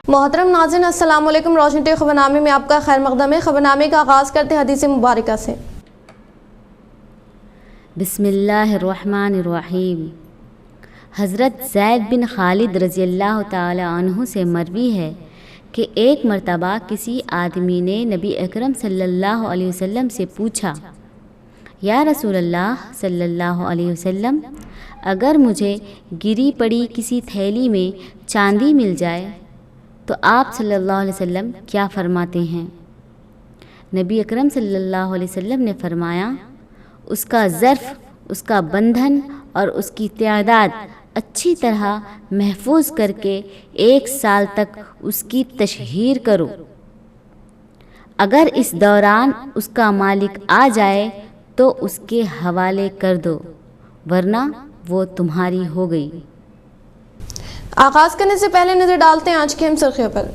मोहतरम नाज़रीन, अस्सलाम वालेकुम। रोशनी टी खबरनामे में आपका खैर मकदम है। खबरनामे का आगाज़ करते हैं हदीस मुबारक से। बिस्मिल्लाहिर्रहमानिर्रहीम। हज़रत ज़ैद बिन खालिद रज़ियल्लाहु ताला अन्हु से मरवी है कि एक मर्तबा किसी आदमी ने नबी अकरम सल्लल्लाहु अलैहि वसल्लम से पूछा, या रसूलल्लाह सल्लल्लाहु अलैहि वसल्लम, अगर मुझे गिरी पड़ी किसी थैली में चांदी मिल जाए तो आप सल्लल्लाहु अलैहि वसल्लम क्या फ़रमाते हैं? नबी अकरम सल्लल्लाहु अलैहि वसल्लम ने फ़रमाया, उसका ज़र्फ़, उसका बंधन और उसकी तादाद अच्छी तरह महफूज करके 1 साल तक उसकी तशहीर करो। अगर इस दौरान उसका मालिक आ जाए तो उसके हवाले कर दो, वरना वो तुम्हारी हो गई। आगाज़ करने से पहले नज़र डालते हैं आज की हम सुर्खियों पर।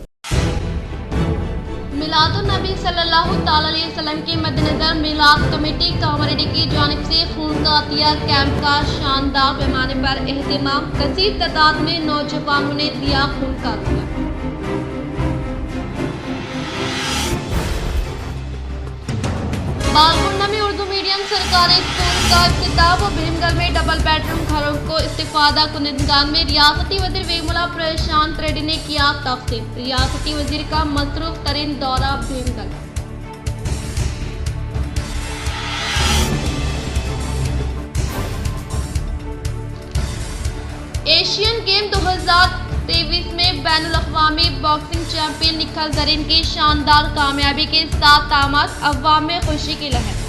मिलादुन नबी सल्लल्लाहु ताला अलैहि वसल्लम के मद्देनज़र मिलाद कमेटी कामरेडी की जानिब से खून का अतिया कैंप का शानदार पैमाने पर एहतमाम। कसीर तादाद में नौजवानों ने दिया खून का अतिया। बालकुंडा में उर्दू मीडियम सरकारी स्कूल का इफ्तिताह व भीमगढ़ में डबल बेडरूम घरों को इस्तिफादा कुनिंदगान में रियासती वजीर वेमुला प्रशांत रेड्डी ने किया तक़सीम। रियासती वजीर का मसरूफ तरीन दौरा भीमगढ़। एशियन गेम 2023 में बैनुल-अक़वामी बॉक्सिंग चैंपियन निखिल ज़रीन की शानदार कामयाबी के साथ तामात अवाम में खुशी की लहर।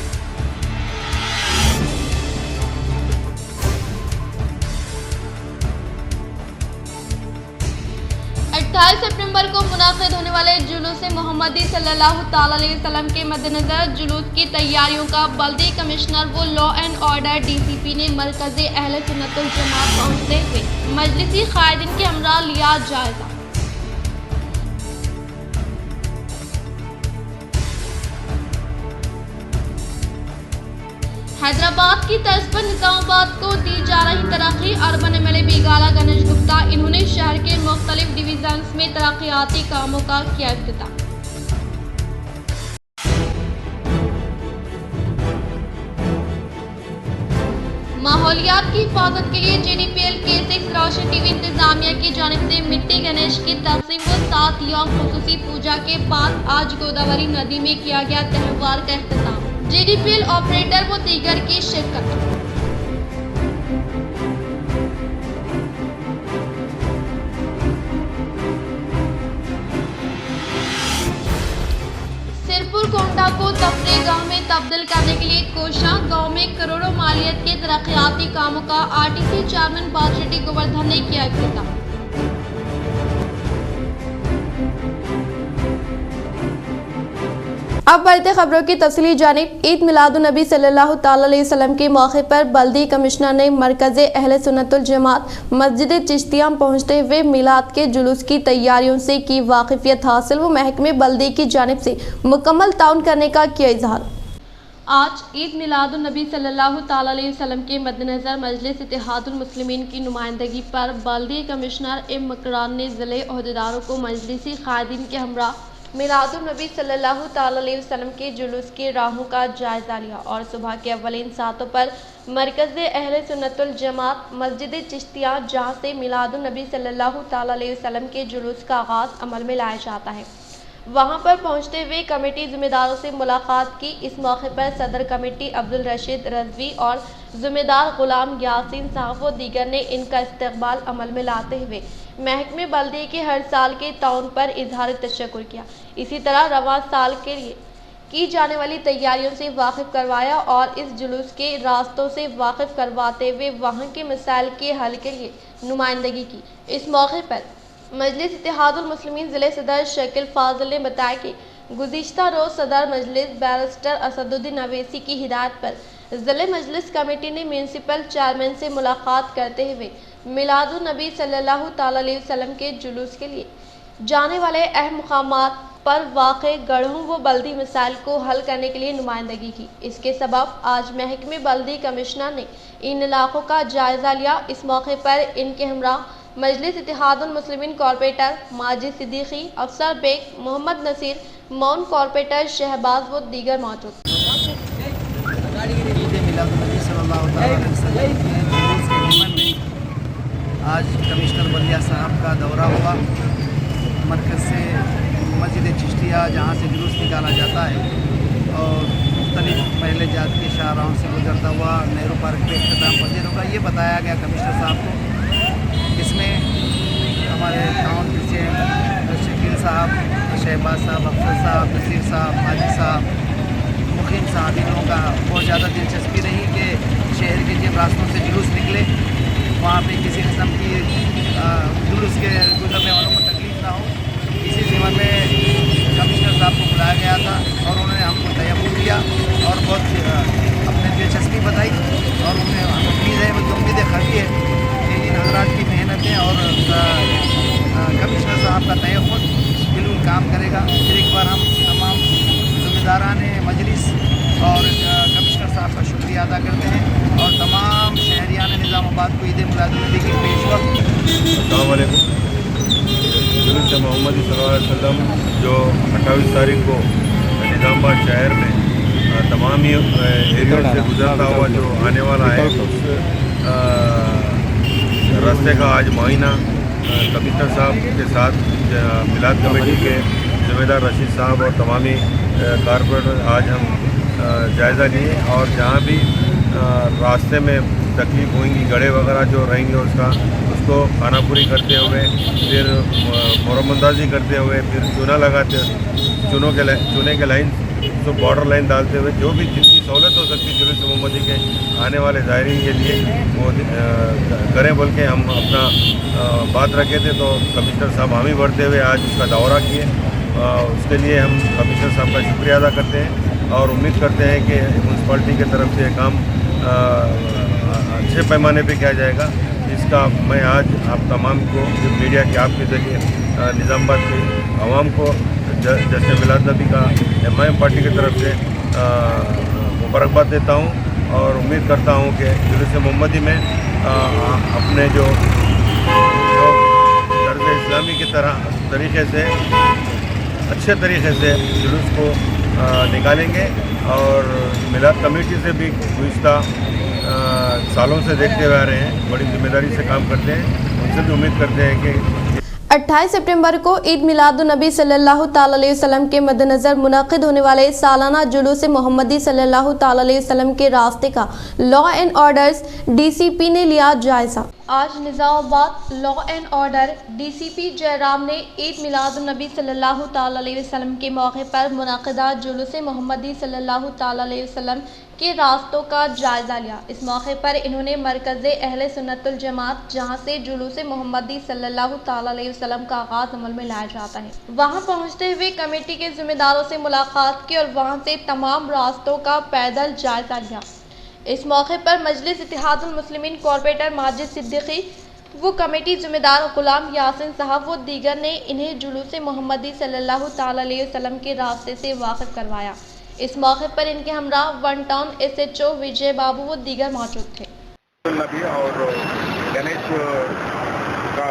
सितंबर को मुनाक़िद होने वाले जुलूस मोहम्मदी सल्लल्लाहु ताला अलैहि वसल्लम के मद्देनज़र जुलूस की तैयारियों का बल्दी कमिश्नर व लॉ एंड ऑर्डर DCP ने मरकज़े अहले सुन्नत वल जमात पहुँचते हुए मजलिसी क़ायदीन के हमरा लिया जायज़ा। हैदराबाद की तर्ज पर निज़ामाबाद को दी जा रही तरक्की। अर्बन MLA बिगाला गणेश गुप्ता, इन्होंने शहर के मुख्तलिफ डिवीजन्स में तरक्याती कामों का किया इफ्तिताह। माहौलियात की हिफाजत के लिए JDPL K6 रोशन TV इंतजामिया की जानिब से मिट्टी गणेश की तक़सीम व 7 यौम खुसूसी पूजा के बाद आज गोदावरी नदी में किया गया त्यौहार का इख्तिताम। JDPL ऑपरेटर व दीगर की शिरकत। सिरपुर कोंडा को तफरीह गाँव में तब्दील करने के लिए कोशा। गाँव में करोड़ों मालियत के तरक्याती कामों का RTC चेयरमैन बादरेड्डी गोवर्धन ने किया इफ्तिताह। अब बढ़ते खबरों की तफसीली जानिब। ईद मिलादुन नबी सल्लल्लाहु ताला अलैहि वसल्लम के मौके पर बल्दी कमिश्नर ने मरकज़े अहले सुन्नत वल जमात मस्जिद चिश्तिया पहुँचते हुए मिलाद के जुलूस की तैयारियों से की वाकिफियत हासिल व महकमे बल्दी की जानिब से मुकम्मल ताउन करने का किया इजहार। आज ईद मिलादुन नबी सल्लल्लाहु ताला अलैहि वसल्लम के मद्देनज़र मजलिस इत्तेहादुल मुस्लिमीन की नुमाइंदगी पर बल्दी कमिश्नर मकरान ने ज़िले ओहदेदारों को मजलिसी क़ायदीन के हमरा मिलादुन नबी सल्लल्लाहु ताला अलैहि वसल्लम के जुलूस की राहों का जायज़ा लिया और सुबह के अव्वलीन सातों पर मरकज़े अहले सुन्नत वल जमात मस्जिद चिश्तिया, जहाँ से मिलादुन नबी सल्लल्लाहु ताला अलैहि वसल्लम के जुलूस का आगाज़ अमल में लाया जाता है, वहाँ पर पहुँचते हुए कमेटी ज़िम्मेदारों से मुलाकात की। इस मौके पर सदर कमेटी अब्दुल रशीद रज़वी और ज़िम्मेदार गुलाम यासीन साहब व दीगर ने इनका इस्तकबाल अमल में लाते हुए महकमे बल्दी के हर साल के ताउन पर इजहार तशक्कुर किया। इसी तरह रवां साल के लिए की जाने वाली तैयारियों से वाकिफ करवाया और इस जुलूस के रास्तों से वाकिफ करवाते हुए वहाँ के मसाइल के हल के लिए नुमाइंदगी की। इस मौके पर मजलिस इत्तेहादुल मुस्लिमीन ज़िले सदर शकील फाजिल ने बताया कि गुज़िश्ता रोज़ सदर मजलिस बैरिस्टर असदुद्दीन अवैसी की हिदायत पर ज़िले मजलिस कमेटी ने म्यूनसिपल चेयरमैन से मुलाकात करते हुए मिलादुन नबी सल्लल्लाहु ताला अलैहि वसल्लम के जुलूस के लिए जाने वाले अहम मकामात पर वाक़े गढ़ों व बल्दी मसाइल को हल करने के लिए नुमाइंदगी की। इसके सबब आज महकमे बल्दी कमिश्नर ने इन इलाकों का जायज़ा लिया। इस मौके पर इनके हमरा मजलिस इत्तेहादुल मुस्लिमीन कॉर्पोरेटर माजिद सिद्दीकी, अफसर बेग, मोहम्मद नसीर, मौन कॉर्पोरेटर शहबाज व दीगर मौजूद। ईद मिलादुन्नबी सल्लल्लाहु अलैहि वसल्लम के जुलूस के ज़िमन में आज कमिश्नर बलिया साहब का दौरा हुआ। मरकज़ से मस्जिद चिश्तिया जहाँ से जुलूस निकाला जाता है और मुख्तलिफ पहले जात के शाहराहों से गुजरता हुआ नेहरू पार्क पे इख्तिताम पजीर होगा, ये बताया गया कमिश्नर साहब को। इसमें हमारे टाउन प्रेसिडेंट शकील साहब, शहबाज साहब, अफसर साहब, नसीर साहब, माजिद साहब, मुखीम साहब, इन लोगों का बहुत ज़्यादा दिलचस्पी रही कि शहर के जिन रास्तों से जुलूस निकले वहाँ पे किसी किस्म की जुलूस के गुजरने वालों को तकलीफ ना हो। इसी ज़िम्मन में कमिश्नर साहब को बुलाया गया था और उन्होंने हमको तयम्मुम किया और बहुत अपने दिलचस्पी बताई और उन्हें उम्मीद है, बल्कि उम्मीदें खरी है कि इन हजरात की मेहनतें और कमिश्नर साहब का तयफ़ुत बिल्कुल काम करेगा। फिर एक बार हम तमाम ज़िम्मेदारान मजलिस और कमिश्नर साहब का शुक्रिया अदा करते हैं और तमाम शहरियान निज़ामाबाद को ईद मिलादुन्नबी की पेशवा। अस्सलाम वालेकुम। जुलूस मोहम्मदी सल्लल्लाहु अलैहि वसल्लम जो 28 तारीख को निज़ामाबाद शहर में तमाम ही एरिया से गुजरता हुआ जो आने वाला है, उस रास्ते का आज मुआयना कमिश्नर साहब के साथ मिलाद कमेटी के ज़िम्मेदार रशीद साहब और तमामी कारपोरेटर आज हम जायज़ा लिए और जहाँ भी रास्ते में तकलीफ होंगी, गड़े वगैरह जो रहेंगे उसको खानापुरी करते हुए, फिर मोरमंदाजी करते हुए, फिर चूने के लाइन तो बॉर्डर लाइन डालते हुए जो भी जितनी सहूलत हो सकती है जुलूस मोहम्मदी के आने वाले ज़ायरीन के लिए वो करें बोल के हम अपना बात रखे थे। तो कमिश्नर साहब हामी भरते हुए आज उसका दौरा किए। उसके लिए हम कमिश्नर साहब का शुक्रिया अदा करते हैं और उम्मीद करते हैं कि म्यूनसिपाल्टी की तरफ से काम अच्छे पैमाने पे किया जाएगा। इसका मैं आज आप तमाम को मीडिया के आपके ज़रिए निज़ामाबाद के आवाम को जश्न मिलादुन्नबी का एमआईएम पार्टी की तरफ से मुबारकबाद देता हूँ और उम्मीद करता हूँ कि जुलूस मोहम्मदी में अपने जो तर्ज़ इस्लामी की तरीके से अच्छे तरीके से जुलूस को निकालेंगे और मिलाद कमेटी से भी गुज़िश्ता सालों से देखते हुए आ रहे हैं, बड़ी जिम्मेदारी से काम करते हैं। उनसे भी उम्मीद करते हैं कि 28 सितंबर को ईद मिलादुन्नबी सल्लल्लाहु ताला अलैहि वसल्लम के मद्देनज़र मुनक़िद होने वाले सालाना जुलूस मोहम्मदी सल्लल्लाहु ताला अलैहि वसल्लम के रास्ते का लॉ एंड ऑर्डर्स डीसीपी ने लिया जायज़ा। आज Nizamabad law and order DCP Jairam ने ईद मिलादुन्नबी सल्लल्लाहु ताला अलैहि वसल्लम के मौके पर मुनक़िदा जुलूस मोहम्मदी सल्लल्लाहु ताला अलैहि वसल्लम के रास्तों का जायज़ा लिया। इस मौके पर इन्होंने मरकज़ अहले सुन्नतुल जमात जहां से जुलूस मोहम्मदी सल्लल्लाहु ताला अलैहि वसल्लम का आगाज़ अमल में लाया जाता है, वहां पहुंचते हुए कमेटी के जिम्मेदारों से मुलाकात की और वहां से तमाम रास्तों का पैदल जायज़ा लिया। इस मौके पर मजलिस इत्तेहादुल मुस्लिमीन कॉर्पोरेटर माजिद सिद्दीकी वो कमेटी जिम्मेदार गुलाम यासिन साहब व दीगर ने इन्हें जुलूस मोहम्मदी सल्लल्लाहु ताला अलैहि वसल्लम के रास्ते से वाकिफ करवाया। इस मौके पर इनके हमरा वन टाउन SHO विजय बाबू व दीगर मौजूद थे। नबी और गणेश का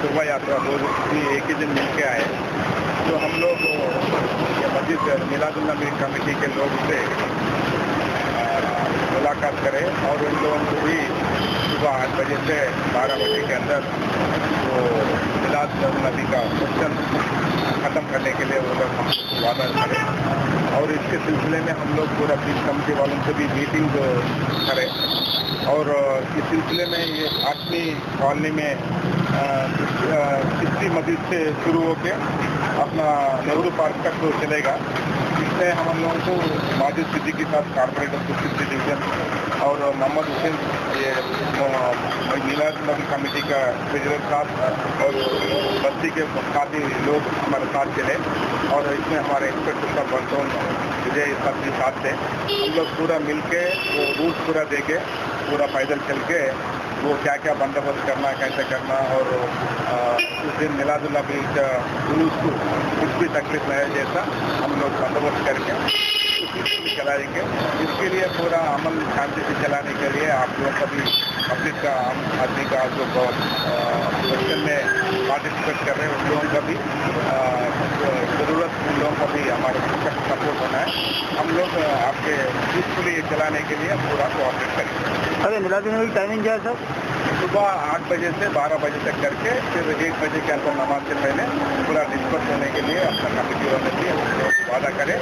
शोभा यात्रा भी एक ही दिन मिल के आए, तो हम लोग मस्जिद मिलादुन्नबी कमेटी के लोग से मुलाकात करें और उन लोगों को भी सुबह 8 बजे से 12 बजे के अंदर वो मिलादुन्नबी का फंक्शन ख़त्म करने के लिए वो लोग हमको वादा करें और इसके सिलसिले में हम लोग पूरा पीस कमेटी वालों से भी मीटिंग करें और इस सिलसिले में ये 8वीं कॉलोनी में 3 मस्जिद से शुरू होकर अपना नेहरू पार्क तक तो चलेगा। इसमें हम लोगों को माजिद सिद्दीकी के साथ कारपोरेटर सिटी डिवीज़न और मोहम्मद हुसैन ये मिलादुन्नबी कमेटी का ट्रेजरर साहब और बस्ती के काफ़ी लोग हमारे साथ चले और इसमें हमारे इंस्पेक्टर साहब बंटोन विजय सब के साथ थे। हम लोग पूरा मिल के वो रूट पूरा दे के पूरा पैदल चल के वो क्या क्या बंदोबस्त करना, कैसे करना और उस दिन मिलादुन्नबी का जुलूस को कुछ भी तकलीफ नहीं जैसा हम लोग बंदोबस्त करके उसी चलाएंगे। इसके लिए पूरा अमल शांति से चलाने के लिए आप लोग का भी पब्लिक का, आम आदमी का जो इलेक्शन में पार्टिसिपेट कर रहे हैं उन लोगों का भी ज़रूरत, उन लोगों का भी हमारा सपोर्ट होना है। हम लोग आपके पीसफुली चलाने के लिए पूरा कोऑपरेट करेंगे। अरे मिलादुन्नबी टाइमिंग क्या है सर? सुबह 8 बजे से 12 बजे तक करके फिर 1 बजे के अंदर नमाज से पहले पूरा डिस्पर्स होने के लिए अपना कमेटी वाले भी हम लोग वादा करें।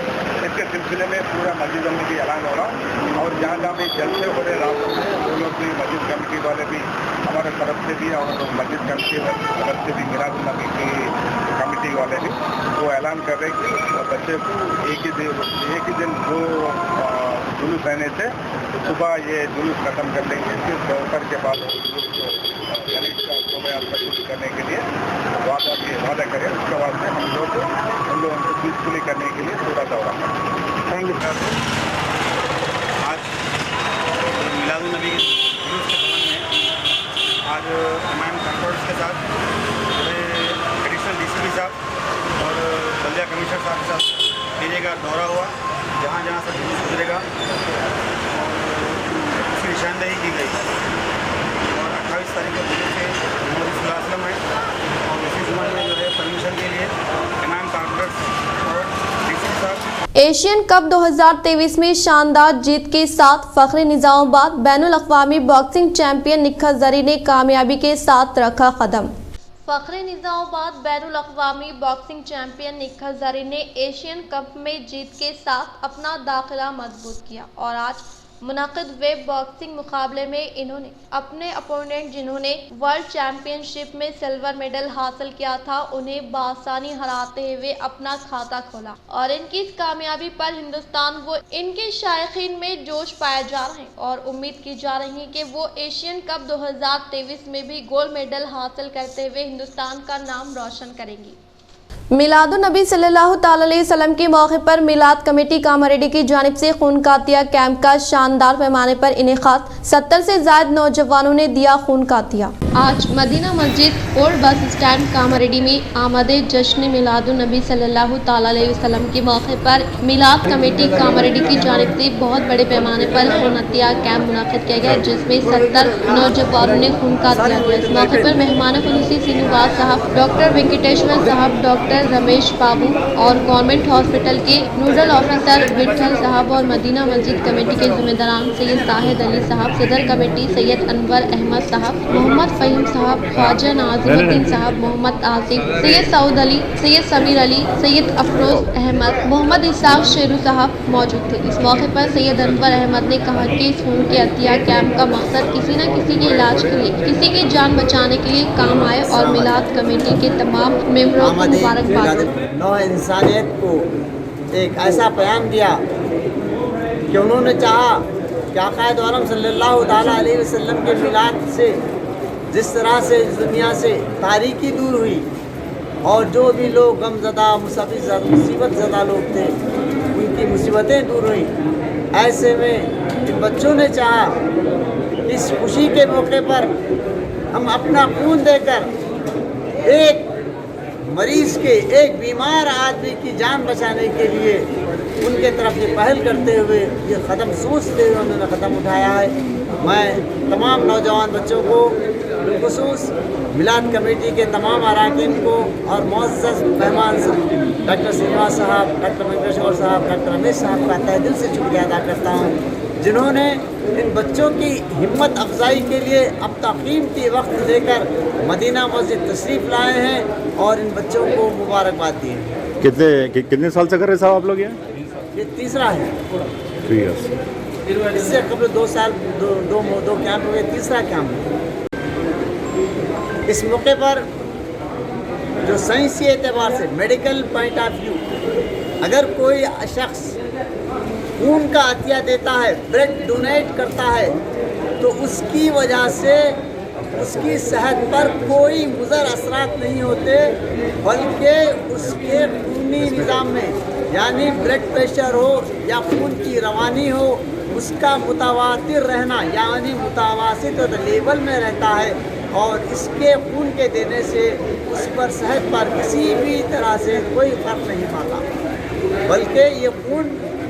इसके सिलसिले में पूरा मस्जिदों में भी ऐलान हो रहा और जहाँ जहाँ भी जलसे हो रहे रात में वो लोग भी मस्जिद कमेटी वाले भी हमारे तरफ से भी और मस्जिद कमेटी तरफ से भी मिलादुन्नबी की कमेटी वाले भी वो ऐलान कर रहे कि बच्चे को एक ही दिन दो जुलूस रहने से सुबह ये जुलूस खत्म कर लेंगे। फिर दोपहर के बाद गणेश का शोभायात्रा शुरू करने के लिए वादा करें। उसके बाद में हम लोग उन लोगों को पीसफुली करने के लिए पूरा दौरा करें। Thank you. आज मिलादुन्नबी के जुलूस के संबंध में आज तमाम कंट्रोल्स के साथ एडिशनल DCP साहब और बल्दिया कमिश्नर साहब के साथ एरिया का दौरा हुआ, जहाँ जहाँ से जुलूस गुजरेगा उसकी निशानदेही की गई। और 28 तारीख को जुलूस के मोहम्मद सल्लल्लाहु अलैहि वसल्लम है और इसी संबंध में जो है परमिशन के लिए तमाम कॉर्पोरेट्स और DCP साहब एशियन कप 2023 में शानदार जीत के साथ फखरे निजामाबाद बैनुल अक़वामी बॉक्सिंग चैंपियन निखत ज़री ने कामयाबी के साथ रखा कदम। फखरे निजामाबाद बैनुल अक़वामी बॉक्सिंग चैंपियन निखत ज़री ने एशियन कप में जीत के साथ अपना दाखिला मजबूत किया और आज मुनक़िद वेब बॉक्सिंग मुकाबले में इन्होंने अपने अपोनेंट जिन्होंने वर्ल्ड चैंपियनशिप में सिल्वर मेडल हासिल किया था उन्हें बासानी हराते हुए अपना खाता खोला और इनकी इस कामयाबी पर हिंदुस्तान व इनके शायकीन में जोश पाए जा रहे हैं और उम्मीद की जा रही है कि वो एशियन कप 2023 में भी गोल्ड मेडल हासिल करते हुए हिंदुस्तान का नाम रोशन करेंगी। मिलादुन्नबी सल्लल्लाहु ताला अलैहि वसल्लम के मौके पर मिलाद कमेटी कामारेड्डी की जानिब से खून का अतिया कैंप का शानदार पैमाने पर इनेकाद। 70 से ज्यादा नौजवानों ने दिया खून का अतिया। आज मदीना मस्जिद ओल्ड बस स्टैंड कामारेड्डी में आमदे जश्न मिलादुन्नबी सल्लल्लाहु ताला अलैहि वसल्लम के मौके पर मिलाद कमेटी कामारेड्डी की जानिब से बहुत बड़े पैमाने पर खून अतिया कैंप मुनाकिद किया गया, जिसमें 70 नौजवानों ने खून का अतिया दिया। इस मौके पर मेहमान खुसूसी श्रीनिवास साहब, डॉक्टर वेंकटेश्वर साहब, डॉक्टर रमेश बाबू और गवर्नमेंट हॉस्पिटल के नोडल ऑफिसर विठल साहब और मदीना मस्जिद कमेटी के जिम्मेदारान सैयद साहिद अली साहब, सदर कमेटी सैयद अनवर अहमद साहब, मोहम्मद फ़हीम साहब, ख्वाजा नाज़िमुद्दीन साहब, मोहम्मद आसिफ, सैयद सऊद अली, सैयद समीर अली, सैयद अफरोज अहमद, मोहम्मद इसाक शेरू साहब मौजूद थे। इस मौके पर सैयद अनवर अहमद ने कहा कि इस खून के अतिया कैंप का मकसद किसी न किसी के इलाज के लिए, किसी की जान बचाने के लिए काम आए और मिलाद कमेटी के तमाम मेंबरों को मुबारकबाद। नौ इंसानियत को एक ऐसा पैगाम दिया कि उन्होंने चाहा कि आक़ाए आलम सल्लल्लाहु ताला अलैहि वसल्लम के मिलाद से जिस तरह से इस दुनिया से तारीकी दूर हुई और जो भी लोग गमज़दा मुसीबत ज़दा लोग थे उनकी मुसीबतें दूर हुई, ऐसे में इन बच्चों ने चाहा इस खुशी के मौके पर हम अपना खून देकर एक मरीज़ के, एक बीमार आदमी की जान बचाने के लिए उनके तरफ ये पहल करते हुए ये कदम सोचते हुए उन्होंने कदम उठाया है। मैं तमाम नौजवान बच्चों को, बिलखुसूस मिलाद कमेटी के तमाम अरकान को और मुअज़्ज़ज़ मेहमान डॉक्टर श्रीनिवास साहब, डॉक्टर वेंकटेश्वर साहब, डॉक्टर रमेश साहब का तहे दिल से शुक्रिया अदा करता हूँ, जिन्होंने इन बच्चों की हिम्मत अफजाई के लिए अपना कीमती वक्त देकर मदीना मस्जिद तशरीफ़ लाए हैं और इन बच्चों को मुबारकबाद दी है। कितने साल से कर रहे साहब आप लोग ये तीसरा है। 3 इयर्स। इससे कबल 2 साल दो कैंप हुए, तीसरा कैंप है। इस मौके पर जो साइंसी एतबार से, मेडिकल पॉइंट ऑफ व्यू, अगर कोई शख्स खून का अतिया देता है, ब्लड डोनेट करता है, तो उसकी वजह से उसकी सेहत पर कोई मुज़र असरात नहीं होते, बल्कि उसके खूनी निज़ाम में यानी ब्लड प्रेशर हो या खून की रवानी हो, उसका मुतवातिर रहना यानी मुतवासित लेवल में रहता है और इसके खून के देने से उस पर सेहत पर किसी भी तरह से कोई फ़र्क नहीं पड़ता, बल्कि ये खून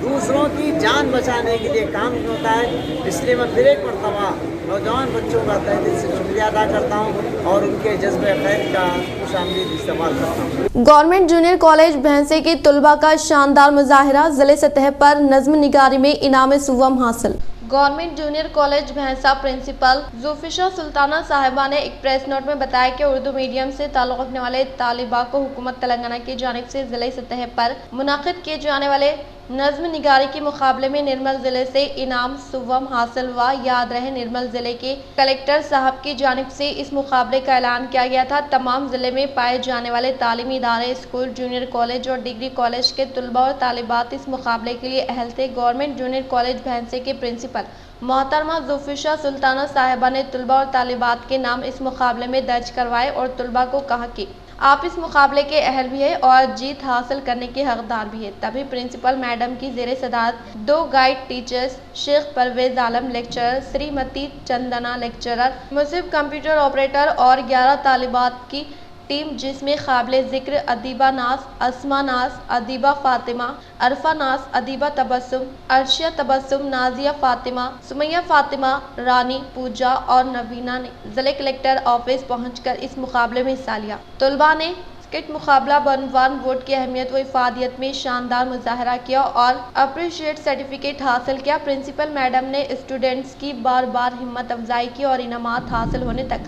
दूसरों की जान बचाने के लिए काम होता है। इसलिए मैं फिर एक मरतबा नौजवान बच्चों का तहे दिल से शुक्रिया अदा करता हूँ और उनके जज्बे खैर का खुशामदीद इस्तेमाल करता हूँ। गवर्नमेंट जूनियर कॉलेज भैंसे के तलबा का शानदार मुजाहिरा, जिले सतह पर नज़्म निगारी में इनाम सुवम हासिल। गवर्नमेंट जूनियर कॉलेज भैंसा प्रिंसिपल जुल्फिशा सुल्ताना साहिबा ने एक प्रेस नोट में बताया कि उर्दू मीडियम से ताल्लुक़ रखने वाले तालिबा को हुकूमत तेलंगाना की जानिब से ज़िले सतह पर मुनाकिद किए जाने वाले नज़्म निगारी के मुकाबले में निर्मल ज़िले से इनाम सुवम हासिल हुआ। याद रहे, निर्मल ज़िले के कलेक्टर साहब की जानिब से इस मुकाबले का ऐलान किया गया था। तमाम ज़िले में पाए जाने वाले तालीमी इदारे, स्कूल, जूनियर कॉलेज और डिग्री कॉलेज के तलबा और तालिबात इस मुकाबले के लिए अहल थे। गवर्नमेंट जूनियर कॉलेज भैंसे के प्रिंसिपल मोहतरमा जुल्फिशा सुल्ताना साहिबा ने तलबा और तालिबात के नाम इस मुकाबले में दर्ज करवाए और तलबा को कहा कि आप इस मुकाबले के अहल भी है और जीत हासिल करने के हकदार भी है। तभी प्रिंसिपल मैडम की ज़ेरे सदारत 2 guide teachers, Sheikh Parvez Alam lecturer, Shrimati Chandana lecturer, Museeb computer operator और 11 तालिबात की टीम, जिसमें काबिले ज़िक्र अदीबा नाज, अस्मा नाज, अदीबा फातिमा, अरफा नाज, अदीबा तबस्सुम, अर्शिया तबस्सुम, नाजिया फातिमा, सुमैया फातिमा, रानी, पूजा और नवीना ने ज़िले कलेक्टर ऑफिस पहुंचकर इस मुकाबले में हिस्सा लिया। तलबा ने स्किट मुकाबला बनवान वोट की अहमियत व इफादियत में शानदार मुजाहरा किया और अप्रिशिएट सर्टिफिकेट हासिल किया। प्रिंसिपल मैडम ने स्टूडेंट्स की बार बार हिम्मत अफजाई की और इनामात हासिल होने तक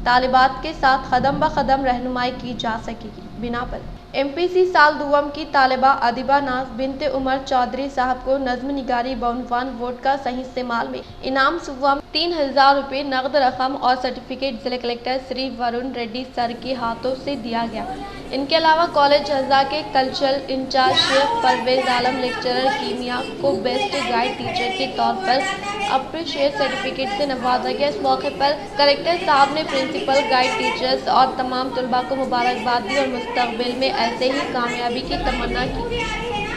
तालिबात के साथ कदम ब कदम रहनुमाई की जा सकेगी। बिना पर MPC साल दुवम की तालिबा अदीबा नाज बिनते उमर चौधरी साहब को नज़्म निगारी बनवान वोट का सही इस्तेमाल में इनाम सुवम 3000 रुपये नकद रकम और सर्टिफिकेट जिले कलेक्टर श्री वरुण रेड्डी सर के हाथों से दिया गया। इनके अलावा कॉलेज हज़ा के cultural in charge Sheikh Parvez Alam lecturer कीमिया को बेस्ट गाइड टीचर के तौर पर अप्रिशिएट सर्टिफिकेट से नवाजा गया। इस मौके पर कलेक्टर साहब ने प्रिंसिपल, गाइड टीचर्स और तमाम तलबा को मुबारकबाद दी और मुस्तकबिल में ऐसे ही कामयाबी की तमन्ना की।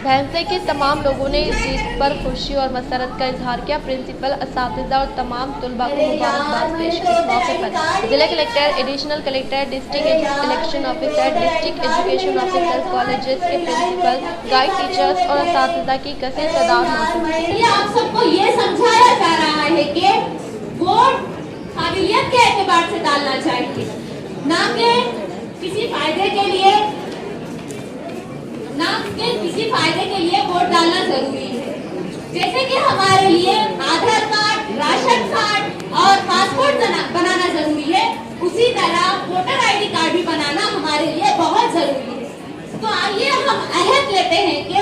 भैंसे के तमाम लोगों ने इस जीत पर खुशी और मसरत का इजहार किया। प्रिंसिपल, असातिज़ा और तमाम तलबा को मुबारकबाद पेश की। इस मौके पर जिला collector, additional collector, district election officer, district education officer, colleges के प्रिंसिपल, गाइड टीचर्स और असातिज़ा की कसीर तादाद मौजूद थी। आप सबको ये समझाया जा रहा है कि वोट काबिलियत के एतबार से डालना चाहिए, ना कि किसी फायदे के लिए वोट डालना जरूरी है। जैसे कि हमारे लिए आधार कार्ड, राशन कार्ड और पासपोर्ट बनाना जरूरी है, उसी तरह वोटर ID कार्ड भी बनाना हमारे लिए बहुत जरूरी है। तो आइए हम अहद लेते हैं कि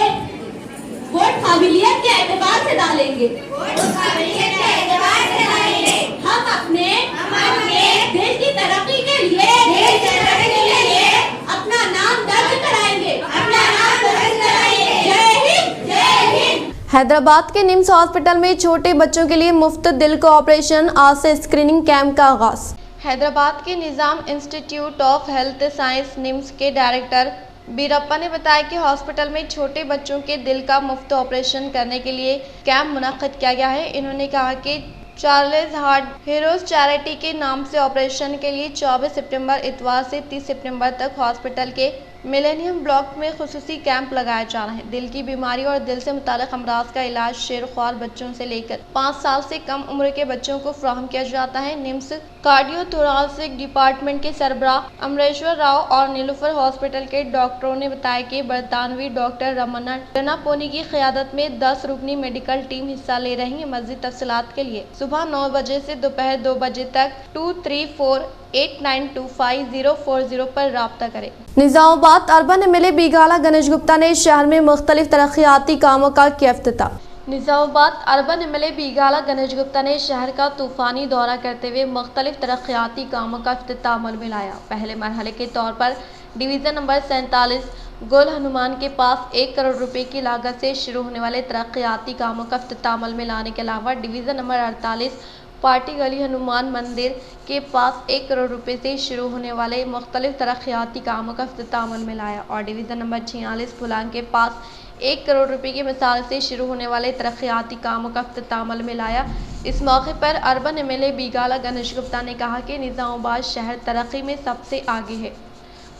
वोट काबिलियत के एतबार से डालेंगे। हम अपने देश की तरक्की के लिए अपना नाम दर्ज कराएंगे। हैदराबाद के निम्स हॉस्पिटल में छोटे बच्चों के लिए मुफ्त दिल का ऑपरेशन, आज से स्क्रीनिंग कैंप का आगाज। हैदराबाद के Nizam institute of health science NIMS के डायरेक्टर बीरप्पा ने बताया कि हॉस्पिटल में छोटे बच्चों के दिल का मुफ्त ऑपरेशन करने के लिए कैंप मुनक्किद किया गया है। इन्होंने कहा कि चार्ल्स हार्ट हीरोज चैरिटी के नाम से ऑपरेशन के लिए 24 सितंबर इतवार से 30 सितंबर तक हॉस्पिटल के मिलेनियम ब्लॉक में खुसूसी कैंप लगाया जा रहा है। दिल की बीमारी और दिल से मुताल्लिक अमराज का इलाज शेर-ख्वार बच्चों से लेकर 5 साल से कम उम्र के बच्चों को फराहम किया जाता है। निम्स कार्डियोथोरासिक डिपार्टमेंट के सरबराह अमरेश्वर राव और नीलूफर हॉस्पिटल के डॉक्टरों ने बताया कि बरतानवी डॉक्टर रमना डनापोनी की क़यादत में 10 रुकनी मेडिकल टीम हिस्सा ले रही है। मज़ीद तफसीलात के लिए सुबह 9 बजे से दोपहर 2 बजे तक 23489254040 पर राब्ता करें। निजामाबाद अर्बन MLA बीगाला गणेश गुप्ता ने शहर में मुख्तलिफ तरक्याती कामों का किया इफ्तिताह। निजामाबाद अर्बन MLA बीगाला गणेश गुप्ता ने शहर का तूफानी दौरा करते हुए मुख्तलिफ तरक्याती कामों का इफ्तिताह अमल में लाया। पहले मरहले के तौर पर डिवीज़न नंबर 47 गोल हनुमान के पास 1 करोड़ रुपए की लागत से शुरू होने वाले तरक्याती कामों का इफ्तिताह अमल में लाने के अलावा डिवीज़न नंबर 48 पार्टी गली हनुमान मंदिर के पास 1 करोड़ रुपए से शुरू होने वाले मुख्तलिफ तरक्याती कामों का इफ्तिताह अमल में लाया और डिवीज़न नंबर 46 फुलांग के पास 1 करोड़ रुपए की मिसाल से शुरू होने वाले तरक्याती कामों का इफ्तिताह अमल में लाया। इस मौके पर अर्बन MLA बीगाला गणेश गुप्ता ने कहा कि निज़ामाबाद शहर तरक्की में सबसे आगे है।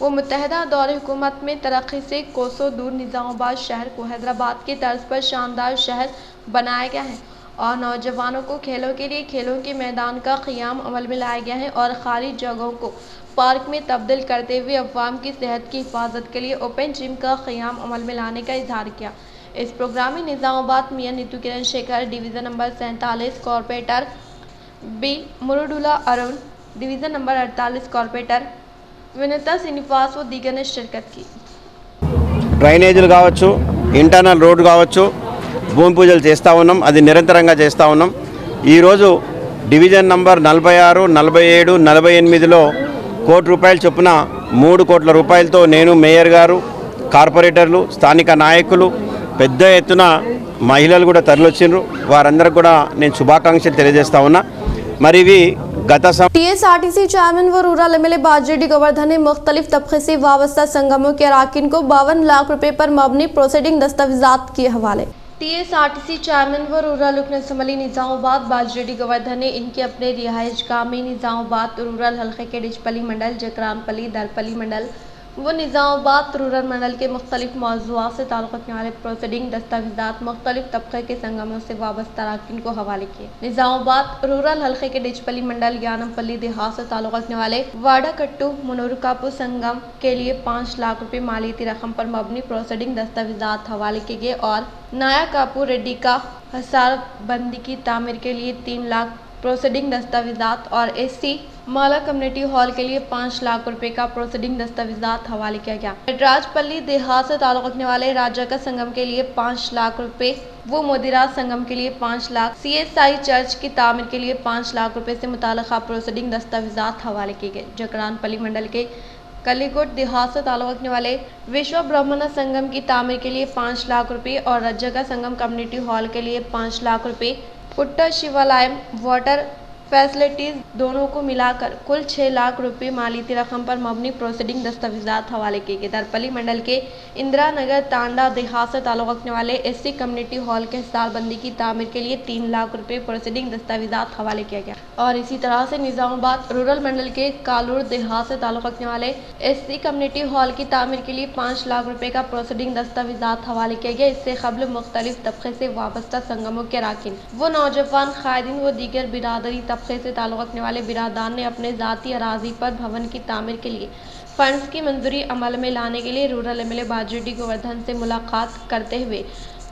वो मुत्तहदा दौर हुकूमत में तरक्की से कोसों दूर निज़ामाबाद शहर को हैदराबाद की तर्ज पर शानदार शहर बनाया गया है और नौजवानों को खेलों के लिए खेलों के मैदान का क़याम अमल में लाया गया है और खाली जगहों को पार्क में तब्दील करते हुए अवाम की सेहत की हिफाजत के लिए ओपन जिम का क़याम अमल में लाने का इजहार किया। इस प्रोग्राम में निज़ामाबाद मियां Neetu Kiran Shekhar, division number 47 corporator B Mrudula Arun, division number 48 corporator Vinita Srinivas व दीगर ने शिरकत की। డ్రైనేజీలు కావచ్చు, ఇంటర్నల్ రోడ్డు కావచ్చు, భూమి పూజలు చేస్తూ ఉన్నాం, అది నిరంతరంగా చేస్తూ ఉన్నాం। ఈరోజు డివిజన్ నంబర్ 46, 47, 48లో కోటి రూపాయల చొప్పున 3 కోట్ల రూపాయలతో నేను మేయర్ గారు, కార్పొరేటర్లు, స్థానిక నాయకులు, పెద్ద ఎత్తున మహిళలు కూడా తరలివచ్చిండ్రు। వారందరికీ కూడా నేను శుభాకాంక్షలు తెలియజేస్తా ఉన్నా। మరి ఇవి गत TSRTC चेयरमैन व रूरल एमएलए बाजरेड्डी गोवर्धन ने मुख्तलिफ तबके से वाबस्ता संगमों के अराकीन को 52 लाख रुपए पर मबनी प्रोसीडिंग दस्तावेजात के हवाले। TSRTC चेयरमैन व रूरल रुकन असम्बली निज़ामाबाद बाजरेड्डी गोवर्धन ने इनके अपने रिहाइश गाह में निज़ामाबाद रूरल हल्के के डिचपली मंडल, जकरानपली, दरपली मंडल वो निज़ामाबाद रूरल मंडल के मुख्तलिफ मौज़ूआत से ताल्लुक़ रखने वाले प्रोसीडिंग दस्तावेजात मुख्तलिफ तबक़े के संगमों से वाबस्ता अराकीन को हवाले किए। निज़ामाबाद रूरल हल्के के डिचपली मंडल यानमपल्ली देहात से ताल्लुक़ रखने वाले वाडाकट्टू मुनूरकापू संगम के लिए 5 लाख रुपए मालियती रकम पर मबनी प्रोसीडिंग दस्तावेजात हवाले किए गए और नाया कापू रेड्डी का हसार बंदी की तामीर के लिए 3 लाख प्रोसीडिंग दस्तावेजात और SC माला कम्युनिटी हॉल के लिए 5 लाख रुपए का प्रोसीडिंग दस्तावेजात हवाले किया गया। राजपल्ली देहात से ताल्लुक़ रखने वाले राजा का संगम के लिए 5 लाख रुपए, वो मोदिराज संगम के लिए 5 लाख, CSI चर्च की तामीर के लिए 5 लाख रुपए से मुताल्लिक़ा प्रोसीडिंग दस्तावेजात हवाले किए गए। जकरानपल्ली मंडल के कलीकोट देहात से ताल्लुक़ रखने वाले विश्व ब्राह्मण संगम की तामीर के लिए 5 लाख रुपए और राजा का संगम कम्युनिटी हॉल के लिए 5 लाख रुपए, पुट्टा शिवालयम वाटर फैसिलिटीज़ दोनों को मिलाकर कुल 6 लाख रुपए मालियती रकम पर मबनी प्रोसीडिंग दस्तावेजात हवाले किए गए। दरपली मंडल के इंदिरा नगर तांडा देहात से ताल्लुक़ रखने वाले SC कम्युनिटी हॉल के हिसारबंदी की तामीर के लिए 3 लाख रुपए प्रोसीडिंग दस्तावेजात हवाले किया गया। और इसी तरह से निज़ामाबाद रूरल मंडल के कालूर देहात से ताल्लुक़ रखने वाले SC कम्युनिटी हॉल की तामीर के लिए 5 लाख रुपए का प्रोसीडिंग दस्तावेजात हवाले किया गया। इससे कबल मुख्तलिफ तबके से वाबस्ता संगमों के अराकीन वो नौजवान कायदीन व दीगर बिरादरी से ताल्लुक़ रखने वाले बिरादान ने अपने ज़ाती अराजी पर भवन की तामीर के लिए फंड्स की मंजूरी अमल में लाने के लिए रूरल एमएलए बाजरेड्डी गोवर्धन से मुलाकात करते हुए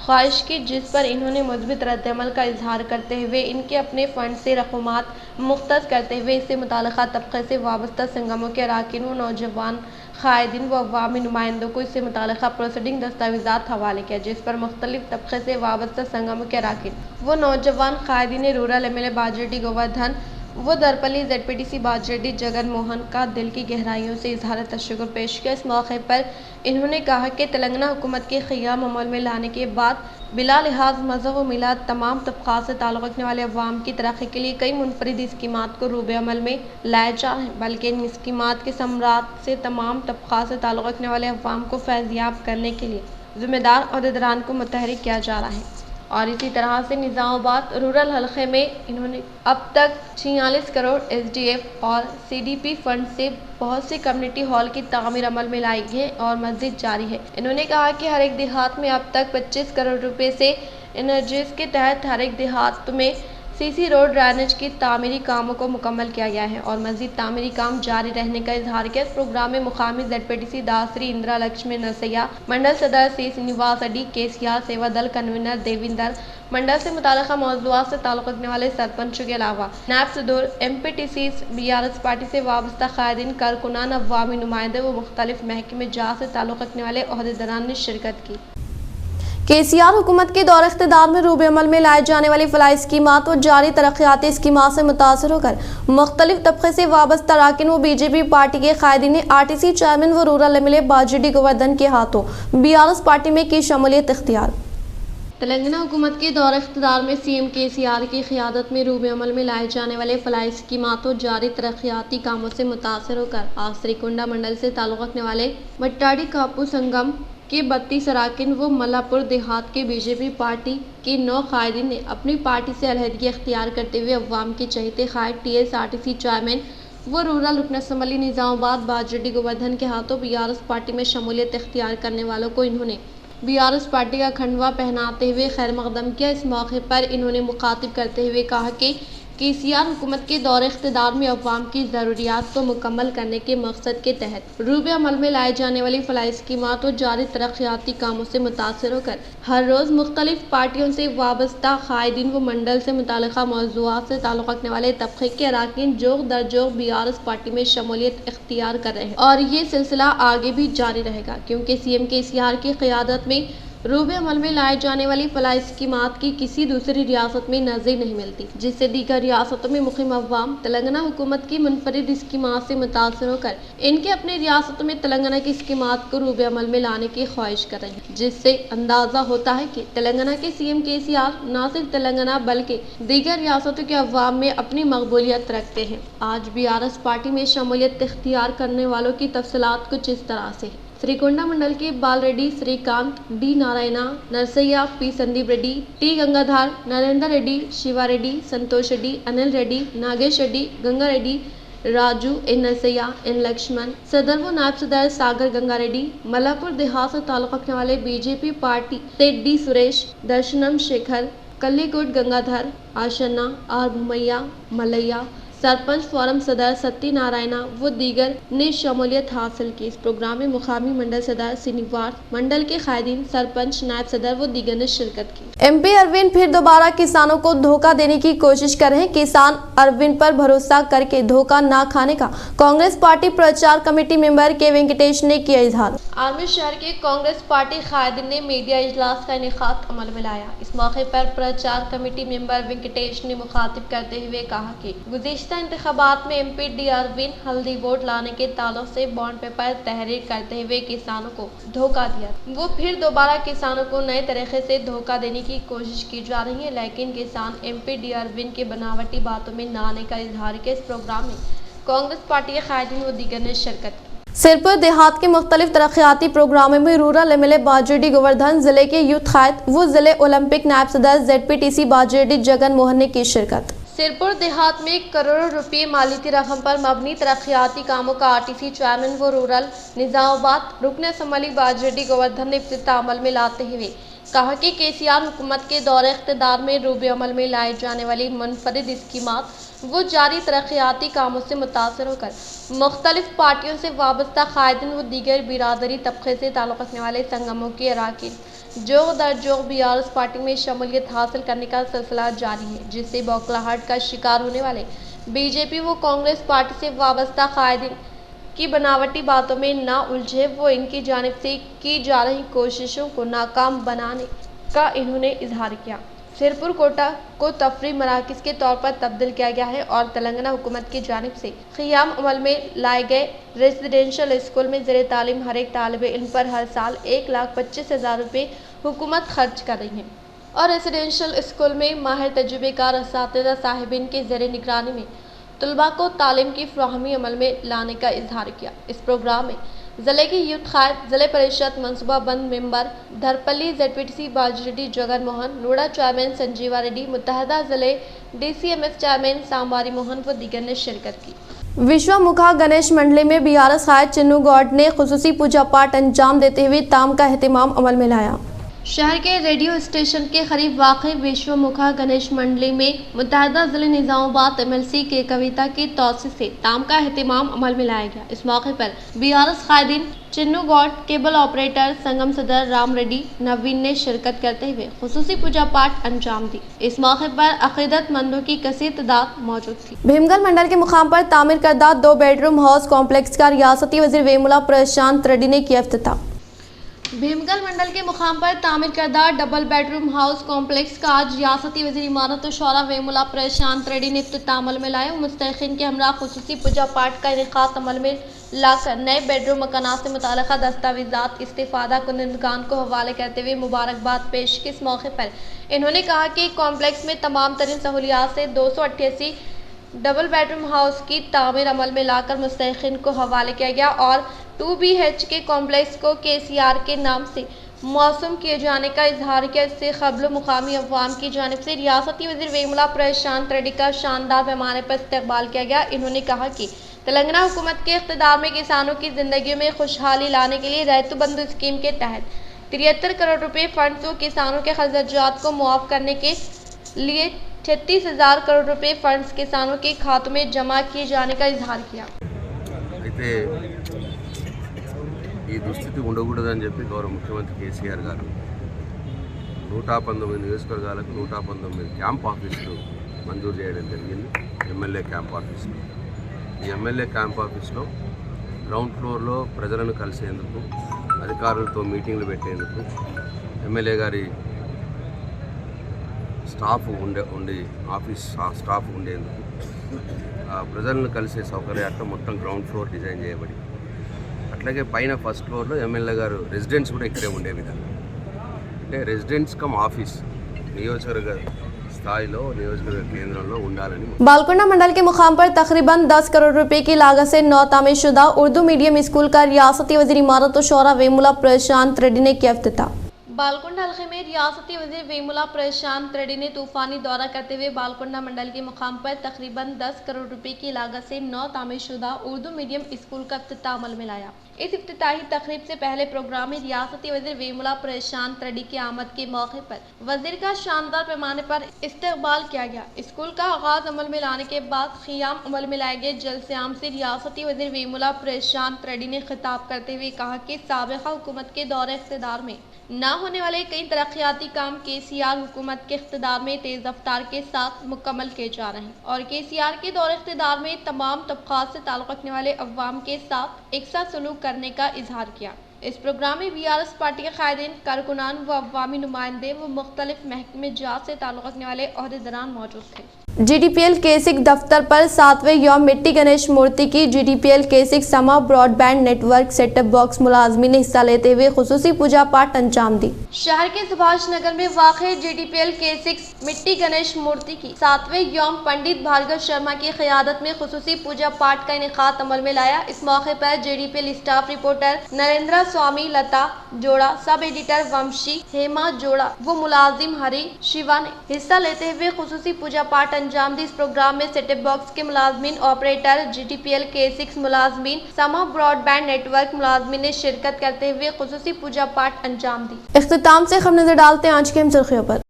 ख्वाहिश की, जिस पर इन्होंने मुस्बित रद्दअमल का इजहार करते हुए इनके अपने फंड से रकूमात मुख्तस करते हुए इससे मुताल्लिक़ा तबक़े से वाबस्ता संगमों के अराकीन व नौजवान कायदीन व अवामी नुमाइंदों को इससे मुताल्लिक़ा प्रोसीडिंग दस्तावेजात हवाले किया, जिस पर मुख्तलिफ तबक़े से वाबस्ता संगमों के अराकीन वो नौजवान कायदीन ने रूरल एमएलए बाजरेड्डी गोवर्धन वो दरपली ZPTC बाजरेड्डी जगन मोहन का दिल की गहराइयों से इजहार तशक्कुर पेश किया। इस मौके पर इन्होंने कहा कि तेलंगाना हुकूमत के क़याम अमल में लाने के बाद बिला लिहाज मज़हब व मिलाद तमाम तबक़ात से ताल्लुक़ रखने वाले अवाम की तरक्की के लिए कई मुनफरिद स्कीमात को रूबे अमल में लाया जा रहा है, बल्कि इन स्कीमात के समरात से तमाम तबक़ात से ताल्लुक़ रखने वाले अवाम को फैज़याब करने के लिए ज़िम्मेदार अहदेदारान को मुतहरिक किया जा रहा है। और इसी तरह से निज़ामाबाद रूरल हल्के में इन्होंने अब तक 46 करोड़ SDF और CDP फंड से बहुत से कम्युनिटी हॉल की तामीर अमल में लाई है और मस्जिद जारी है। इन्होंने कहा कि हर एक देहात में अब तक 25 करोड़ रुपए से एनर्जीज के तहत हर एक देहात में CC रोड ड्रेनेज की तामीरी कामों को मुकम्मल किया गया है और मज़ीद तामीरी काम जारी रहने का इजहार किया। इस प्रोग्राम में मुकामी ZPTC दासरी इंदिरा लक्ष्मी नरसैया, मंडल सदर C श्रीनिवास अडी, KCR सेवा दल कन्वीनर देविंदर, मंडल से मुताल्लिक़ा मौज़ूआत से ताल्लुक़ रखने वाले सरपंचों के अलावा नायब सदर MPTCs, BRS पार्टी से वाबस्ता कायदीन, कारकुनान, अवामी नुमाइंदे व मुख्तलिफ महकमे जात से ताल्लुक़ रखने वाले अहदेदारान ने शिरकत की। KCR हुकूमत के दौर इख्तिदार में रूबे अमल में लाए जाने वाली फलाही स्कीमात और जारी तरक्याती स्कीमात से मुतासर होकर मुख्तलिफ तबके से वाबस्ता अराकीन व BJP पार्टी के कायदीन ने RTC चेयरमैन व रूरल एमएलए बाजरेड्डी गोवर्धन के हाथों BRS पार्टी में की शमूलियत इख्तियार। तेलंगाना हुकूमत के दौर इख्तिदार में CM KCR की क़ियादत में रूबे अमल में लाए जाने वाले फलाही स्कीमात और जारी तरक्याती कामों से मुतासर होकर आसरीकुंडा मंडल से ताल्लुक़ रखने वाले मट्टाडी कापू संगम के 32 अराकीन व मल्लापुर देहात के BJP पार्टी के 9 कायदीन ने अपनी पार्टी से अलहदगी अख्तियार करते हुए अवाम के चहेते खायर TSRTC चेयरमैन वो रूरल रुकन असम्बली निज़ामाबाद बाजरेड्डी गोवर्धन के हाथों बीआरएस पार्टी में शमूलियत इख्तियार करने वालों को इन्होंने बीआरएस पार्टी का खंडवा पहनाते हुए खैर मकदम किया। इस मौके पर इन्होंने मुखातिब करते हुए कहा कि केसीआर हुकूमत के दौरे इख्तिदार में अवाम की ज़रूरियात को मुकम्मल करने के मकसद के तहत रूबे अमल में लाए जाने वाली फलाही स्कीमात और जारी तरक्याती कामों से मुतासर होकर हर रोज़ मुख्तलिफ पार्टियों से वाबस्ता कायदीन व मंडल से मुताल्लिक़ा मौज़ूआत से ताल्लुक़ रखने वाले तबक़े के अरकान जोग दर जोग बीआरएस पार्टी में शमूलियत इख्तियार कर रहे हैं और ये सिलसिला आगे भी जारी रहेगा, क्योंकि सीएम केसीआर की क़यादत में रूबे अमल में लाए जाने वाली फलाही स्कीमात की किसी दूसरी रियासत में नज़ीर नहीं मिलती, जिससे दीगर रियासतों में मुक़ीम अवाम तेलंगाना हुकूमत की मुनफरिद स्कीमात से मुतासर होकर इनके अपने रियासतों में तेलंगाना की स्कीमात को रूबे अमल में लाने की ख्वाहिश कर रहे हैं, जिससे अंदाज़ा होता है कि तेलंगाना के सीएम केसीआर न सिर्फ तेलंगाना बल्कि दीगर रियासतों के अवाम में अपनी मकबूलियत रखते हैं। आज बीआरएस पार्टी में शमूलियत इख्तियार करने वालों की तफसीलात कुछ इस तरह से है। श्रीकोंडा मंडल के Bal Reddy, Srikanth, D Narayana, Narsaiah, P Sandeep Reddy, T Gangadhar, Narendra Reddy, Shiva Reddy, Santosh Reddy, Anil Reddy, Nagesh Reddy, Ganga Reddy, Raju, N Narsaiah, N Laxman, सदर व नायब सदर सागर गंगा रेड्डी, मल्लापुर देहात से ताल्लुक़ रखने वाले बीजेपी पार्टी से डी सुरेश, दर्शनम शेखर, कल्लीगुड गंगाधर, आशन्ना, आर भूमैया, मलैया, सरपंच फोरम सदर सत्यनारायणा व दीगर ने शमूलियत हासिल की। इस प्रोग्राम में मुकामी मंडल सदर श्रीनिवास, मंडल के कायदीन, सरपंच, नायब सदर व दीगर ने शिरकत की। एमपी अरविंद फिर दोबारा किसानों को धोखा देने की कोशिश कर रहे हैं। किसान अरविंद पर भरोसा करके धोखा ना खाने का कांग्रेस पार्टी प्रचार कमेटी मेंबर के वेंकटेश ने किया इजहार। आर्मी शहर के कांग्रेस पार्टी कायदीन ने मीडिया इजलास का इनेकाद अमल में लाया। इस मौके पर प्रचार कमेटी मेंबर वेंकटेश ने मुखातिब करते हुए कहा कि गुज़िश्ता इंतखाबात में एमपी डी अरविंद हल्दी वोट लाने के ताल्लुक से बॉन्ड पेपर तहरीर करते हुए किसानों को धोखा दिया। वो फिर दोबारा किसानों को नए तरीके से धोखा देने की कोशिश की जा रही है, लेकिन किसान एमपी डी अरविंद के बनावटी बातों में न आने का इजहार किया। इस प्रोग्राम में कांग्रेस पार्टी के कायदीन व दीगर ने शिरकत की। सिरपुर देहात के मुख्तलिफ तरक्याती प्रोग्रामों में रूरल एमएलए बाजरेड्डी गोवर्धन, जिले के यूथ कायद व जिले ओलंपिक नायब सदर ZPTC बाजरेड्डी जगन मोहन ने की शिरकत। सिरपुर देहात में करोड़ों रुपये मालियाती रकम पर मबनी तरक्याती कामों का RTC चेयरमैन व रूरल निज़ामाबाद रुकन असम्बली बाजरेड्डी गोवर्धन ने इफ्तिताह अमल में लाते हुए कहा कि केसीआर हुकूमत के दौरे इख्तिदार में रूबे अमल में लाई जाने वाली मुनफरिद स्कीमात वो जारी तरक्याती कामों से मुतासर होकर मुख्तलिफ पार्टियों से वाबस्ता कायदीन व दीगर बिरादरी तबके से ताल्लुक़ रखने वाले संगमों के अरकान जोग दर जोग बीआरएस पार्टी में शमूलियत हासिल करने का सिलसिला जारी है, जिससे बौखलाहट का शिकार होने वाले बीजेपी व कांग्रेस पार्टी से वाबस्ता कायदीन की बनावटी बातों में ना उलझे, वो इनकी जानिब से की जा रही कोशिशों को नाकाम बनाने का इन्होंने इजहार किया। सिरपुर कोटा को तफरी मराकज़ के तौर पर तब्दील किया गया है और तेलंगाना हुकूमत की जानिब से क़ियाम अमल में लाए गए रेजिडेंशल स्कूल में ज़ेर तालीम हर एक तालिब इल्म पर हर साल 1,25,000 रुपये हुकूमत खर्च कर रही है और रेजिडेंशल स्कूल में माहिर तजुर्बेकार असातिज़ा साहिबीन के ज़ेर निगरानी में तलबा को तालीम की फ्राहमी अमल में लाने का इजहार किया। इस प्रोग्राम में ज़िले की यूथ कायद, ज़िले परिषद मनसूबा बंद मेंबर धरपल्ली ZPTC बाजरेड्डी जगन मोहन, नोडा चेयरमैन संजीवा रेड्डी, मुत्तहदा ज़िले DCMF चेयरमैन सांबारी मोहन व दीगर ने शिरकत की। विश्वमुखा गणेश मंडली में बीआरएस कायद चिन्नू गौड ने खुसूसी पूजा पाठ अंजाम देते हुए ताम का एहतमाम अमल में लाया। शहर के रेडियो स्टेशन के करीब वाक़ई विश्वमुखा गणेश मंडली में मुत्तहदा ज़िले निज़ामाबाद MLC के कविता की तौसीफ़ से ताम का एहतमाम अमल में लाया गया। इस मौके पर बीआरएस कायदीन चिन्नू गौड, केबल ऑपरेटर संगम सदर राम रेड्डी नवीन ने शिरकत करते हुए खुसूसी पूजा पाठ अंजाम दी। इस मौके पर अक़ीदतमंदों की कसीर तादाद मौजूद थी। भीमगल मंडल के मुकाम पर तामीर करदा 2 बेडरूम हाउस कॉम्प्लेक्स का रियासती वज़ीर वेमुला प्रशांत रेड्डी ने किया इफ्तिताह। भीमगल मंडल के मुकाम पर तामीर करदा डबल बेडरूम हाउस कॉम्प्लेक्स का आज रियासती वज़ीर इमारत और शौरा वेमुला प्रशांत रेड्डी ने इफ्तिताह अमल में लाया। मुस्तहिक़ीन के हमरा खुसूसी पूजा पाठ का इनेकाद अमल में लाकर नए बेडरूम मकानात से मुताल्लिक़ा दस्तावेज़ात इस्तिफ़ादा कुनंदगान को हवाले करते हुए मुबारकबाद पेश की। इस मौके पर इन्होंने कहा कि कॉम्प्लेक्स में तमाम तरीन सहूलियात से 288 डबल बेडरूम हाउस की तामीर अमल में लाकर मुस्तहिक़ीन को हवाले किया गया और 2 BHK कॉम्प्लेक्स को KCR के नाम से मौसूम किए जाने का इजहार किया। इससे क़ब्ल मुकामी अवाम की जानिब से रियासती वज़ीर वेमुला प्रशांत रेड्डी का शानदार पैमाने पर इस्तकबाल किया गया। इन्होंने कहा कि तेलंगाना हुकूमत के इख्तिदार में किसानों की जिंदगी में खुशहाली लाने के लिए रैतु बंधु स्कीम के तहत 73 करोड़ रुपए फंड्स को किसानों के खर्चात को मुआफ करने के लिए 36,000 करोड़ रुपए फंड्स किसानों के खातों में जमा किए जाने का इजहार किया। అయితే ఈ దుస్థితి ఉండకూడదని చెప్పి గౌరవ ముఖ్యమంత్రి కేసీఆర్ గారు 119 నియోజకవర్గాలకు 119 క్యాంప్ ఆఫీసులు మంజూరు చేయడం జరిగింది. ఎమ్మెల్యే క్యాంప్ ఆఫీసులు. ఈ ఎమ్మెల్యే క్యాంప్ ఆఫీస్లో గ్రౌండ్ ఫ్లోర్లో ప్రజలను కలిసేందుకు, అధికారులతో మీటింగ్లు పెట్టేందుకు, ఎమ్మెల్యే గారి స్టాఫ్ ఆఫీస్ స్టాఫ్ ఉండేందుకు, ప్రజలను కలిసే సౌకర్యార్థం మొత్తం గ్రౌండ్ ఫ్లోర్ డిజైన్ చేయబడి, అట్లాగే పైన ఫస్ట్ ఫ్లోర్లో ఎమ్మెల్యే గారు రెసిడెంట్స్ కూడా ఇక్కడే ఉండే విధంగా, అంటే రెసిడెంట్స్ కమ్ ఆఫీస్ నియోజకవర్గ స్థాయిలో నియోజకవర్గ కేంద్రంలో ఉండాలని। बालकुंडा मंडल के मुकाम पर तकरीबन 10 करोड़ रुपए की लागत से नौ तामीरशुदा उर्दू मीडियम स्कूल का रियासती वज़ीर इमारत और शौरा वेमुला प्रशांत रेड्डी ने किया इफ्तिताह। बालकुंडा हल्के में रियासती वज़ीर वेमुला प्रशांत रेड्डी ने तूफानी दौरा करते हुए बालकुंडा मंडल के मुकाम पर तकरीबन 10 करोड़ रुपए की लागत से नौ तामीरशुदा उर्दू मीडियम स्कूल का इफ्तिताह अमल में लाया। इस इफ्तिताही तकरीब से पहले प्रोग्राम में रियासती वज़ीर वेमुला प्रशांत रेड्डी की आमद के मौके पर वज़ीर का शानदार पैमाने पर इस्तकबाल किया गया। स्कूल का आगाज अमल में लाने के बाद क़ियाम अमल में लाए गए जलसे-आम से रियासती वज़ीर वेमुला प्रशांत रेड्डी ने खिताब करते हुए कहा कि साबिक़ा हुकूमत के दौरे इख्तिदार में ना होने वाले कई तरक्याती काम केसीआर हुकूमत के इख्तिदार में तेज रफ्तार के साथ मुकम्मल किए जा रहे हैं और केसीआर के दौरे इख्तिदार में तमाम तबक़ात से ताल्लुक़ रखने वाले अवाम के साथ एक साथ सलूक करने का इजहार किया। इस प्रोग्राम में बीआरएस पार्टी के कायदीन, कारकुनान व अवामी नुमाइंदे व मुख्तलिफ महकमे जात से ताल्लुक़ रखने वाले ओहदेदारान मौजूद थे। GDPL केसिक दफ्तर पर 7वें यौम मिट्टी गणेश मूर्ति की GDPL केसिक समा ब्रॉडबैंड नेटवर्क सेटअप बॉक्स मुलाजमीन ने हिस्सा लेते हुए खुसूसी पूजा पाठ अंजाम दी। शहर के सुभाष नगर में वाक़ GDPL केसिक मिट्टी गणेश मूर्ति की 7वें यौम पंडित भार्गव शर्मा की क़यादत में खुसूसी पूजा पाठ का इनेकाद अमल में लाया। इस मौके पर GDPL स्टाफ रिपोर्टर नरेंद्र स्वामी, लता जोड़ा, सब एडिटर वंशी, हेमा जोड़ा व मुलाजिम हरी शिवा ने हिस्सा लेते हुए खुसूसी पूजा पाठ अंजाम दी। इस प्रोग्राम में सेटअप बॉक्स के मुलाजमीन, ऑपरेटर, GDPL K6 मुलाजमीन, समा ब्रॉडबैंड नेटवर्क मुलाजमीन ने शिरकत करते हुए खुसूसी पूजा पाठ अंजाम दी। इख्तिताम से हम नजर डालते हैं आज की अहम सुर्खियों पर।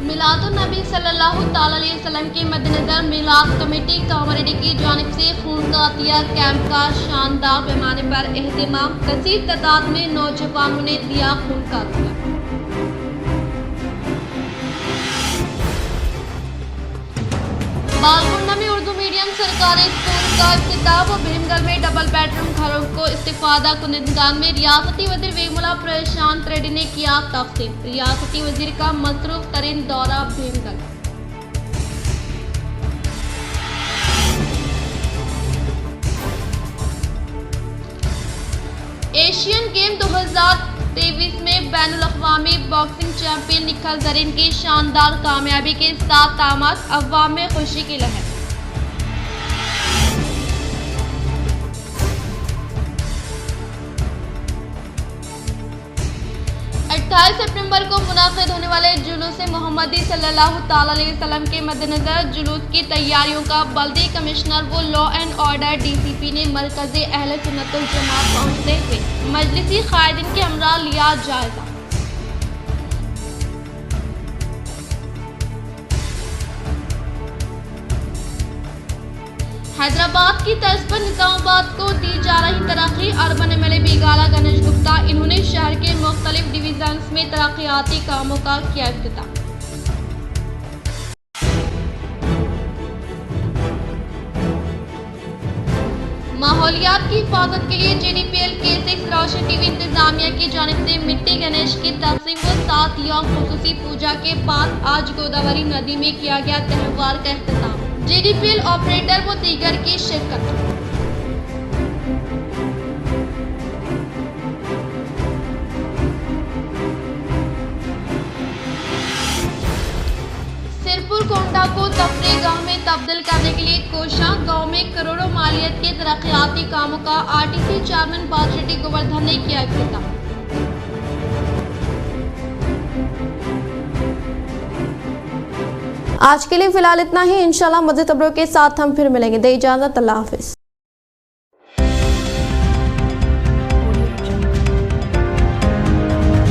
मिलादुन नबी सल्लल्लाहु ताला अलैहि वसल्लम के मद्देनजर मिलाद कमेटी कामरेडी की जानिब से खून का अतिया कैंप का शानदार पैमाने पर एहतमाम। कसीर तादाद में नौजवानों ने दिया खून का अतिया। बालकुंडा में उर्दू मीडियम सरकारी स्कूल का इफ्तिताह व भीमगढ़ में डबल बेडरूम घरों को इस्तिफादा कुनिंदगान में रियासती वज़ीर वेमुला प्रशांत रेड्डी ने किया तक़सीम। रियासती वज़ीर का मसरूफ तरीन दौरा भीमगढ़। एशियन गेम 2023 में बैनुल-अक़वामी बॉक्सिंग चैंपियन निखिल ज़रीन की शानदार कामयाबी के साथ तामात अवाम में खुशी की लहर। सितंबर को मुनाक़िद होने वाले जुलूस मोहम्मदी सल्लल्लाहु ताला अलैहि वसल्लम के मद्देनजर जुलूस की तैयारियों का बल्दी कमिश्नर व लॉ एंड ऑर्डर DCP ने मरकज़े अहले सुन्नत वल जमात पहुँचते हुए मजलिसी कायदीन के हमरा लिया जायजा। हैदराबाद की तर्ज पर निजामाबाद को दी जा रही तरक्की। अर्बन MLA बिगाला गणेश गुप्ता, इन्होंने शहर के मुख्तलिफ डिवीजन्स में तरक्याती कामों का किया इफ्तिताह। माहौलियात की हिफाजत के लिए GDPL K6 रोशन TV इंतजामिया की जानिब से मिट्टी गणेश की तक़सीम व 7 यौम खुसूसी पूजा के बाद आज गोदावरी नदी में किया गया त्यौहार का इख्तिताम। GDPL ऑपरेटर व दीगर की शिरकत। सिरपुर कोंडा को तफरीह गाँव में तब्दील करने के लिए कोशा गाँव में करोड़ों मालियत के तरक्याती कामों का RTC चेयरमैन बादशेट्टी गोवर्धन ने किया इफ्तिताह। आज के लिए फिलहाल इतना ही। इंशाल्लाह मज़ीद खबरों के साथ हम फिर मिलेंगे। दे इजाज़त, अल्लाह हाफिज़।